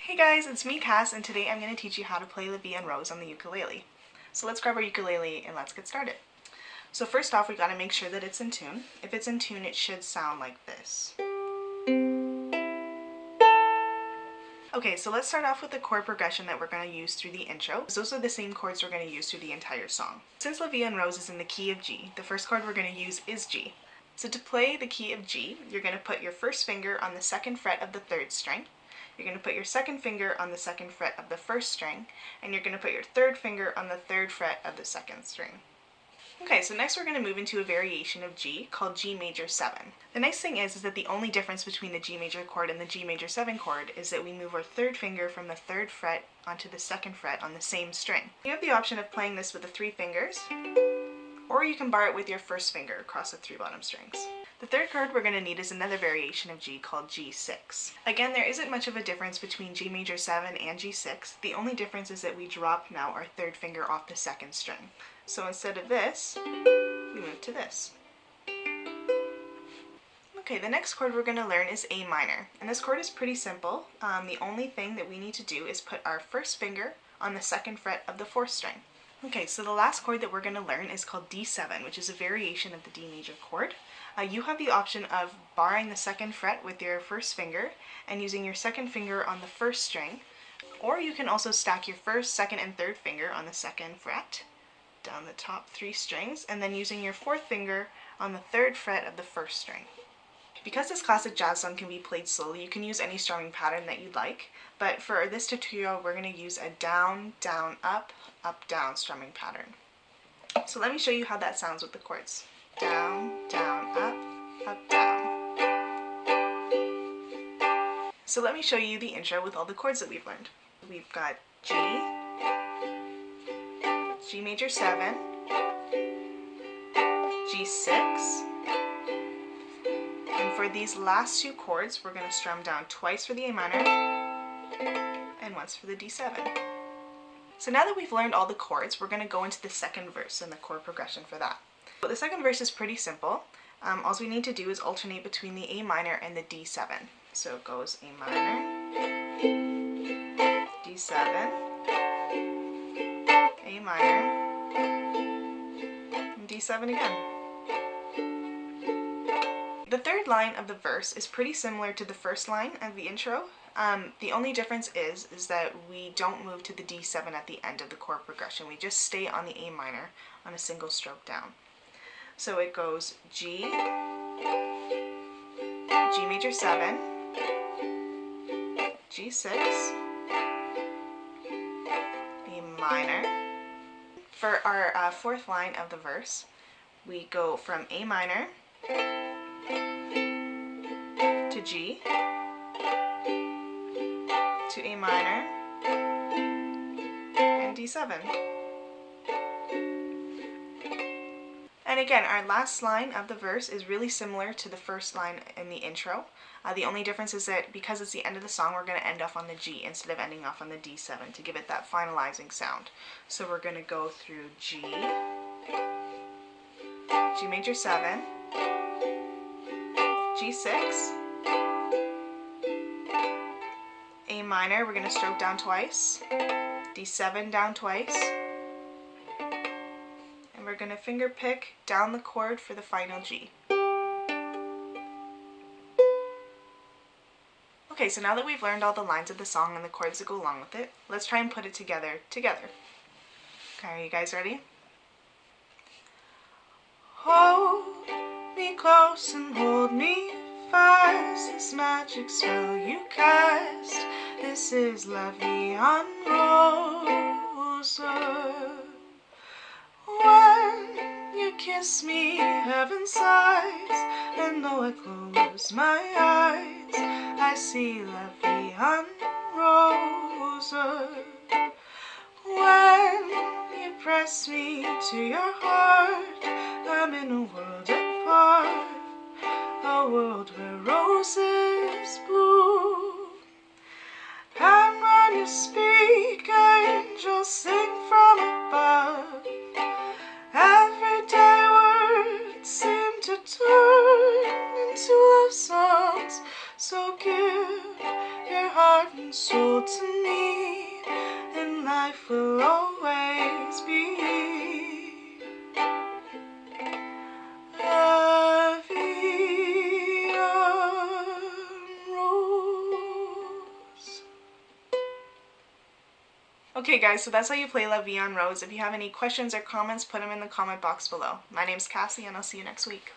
Hey guys, it's me Cass, and today I'm going to teach you how to play La Vie en Rose on the ukulele. So let's grab our ukulele and let's get started. So first off, we got to make sure that it's in tune. If it's in tune, it should sound like this. Okay, so let's start off with the chord progression that we're going to use through the intro. Those are the same chords we're going to use through the entire song. Since La Vie en Rose is in the key of G, the first chord we're going to use is G. So to play the key of G, you're going to put your first finger on the second fret of the third string. You're going to put your second finger on the second fret of the first string, and you're going to put your third finger on the third fret of the second string. Okay, so next we're going to move into a variation of G called G major 7. The nice thing is that the only difference between the G major chord and the G major 7 chord is that we move our third finger from the third fret onto the second fret on the same string. You have the option of playing this with the 3 fingers, or you can bar it with your first finger across the 3 bottom strings. The third chord we're going to need is another variation of G called G6. Again, there isn't much of a difference between G major 7 and G6. The only difference is that we drop now our third finger off the second string. So instead of this, we move to this. Okay, the next chord we're going to learn is A minor, and this chord is pretty simple. The only thing that we need to do is put our first finger on the second fret of the fourth string. Okay, so the last chord that we're going to learn is called D7, which is a variation of the D major chord. You have the option of barring the second fret with your first finger and using your second finger on the first string, or you can also stack your first, second, and third finger on the second fret down the top 3 strings, and then using your fourth finger on the third fret of the first string. Because this classic jazz song can be played slowly, you can use any strumming pattern that you'd like, but for this tutorial we're going to use a down, down, up, down strumming pattern. So let me show you how that sounds with the chords. Down, down, up, down. So let me show you the intro with all the chords that we've learned. We've got G, G major 7, G6, and for these last 2 chords we're going to strum down twice for the A minor and once for the D7. So now that we've learned all the chords, we're going to go into the second verse and the chord progression for that. But the second verse is pretty simple. All we need to do is alternate between the A minor and the D7. So it goes A minor, D7, A minor, and D7 again. The third line of the verse is pretty similar to the first line of the intro. The only difference is that we don't move to the D7 at the end of the chord progression. We just stay on the A minor on a single stroke down. So it goes G, G major 7, G6, A minor. For our fourth line of the verse, we go from A minor to G, to A minor, and D7. And again, our last line of the verse is really similar to the first line in the intro. The only difference is that because it's the end of the song, we're going to end off on the G instead of ending off on the D7 to give it that finalizing sound. So we're going to go through G, G major 7, G6, A minor, we're going to stroke down twice, D7 down twice, and we're going to finger pick down the chord for the final G. Okay, so now that we've learned all the lines of the song and the chords that go along with it, let's try and put it together. Okay, are you guys ready? Hold me close and hold me fast, this magic spell you cast. This is La Vie en Rose. When you kiss me, heaven sighs, and though I close my eyes, I see La Vie en Rose. When you press me to your heart, I'm in a world apart, a world where roses bloom. And when you speak, angels sing from above. Everyday words seem to turn into love songs. So give your heart and soul to Okay guys, so that's how you play La Vie en Rose. If you have any questions or comments, put them in the comment box below. My name's Cassie and I'll see you next week.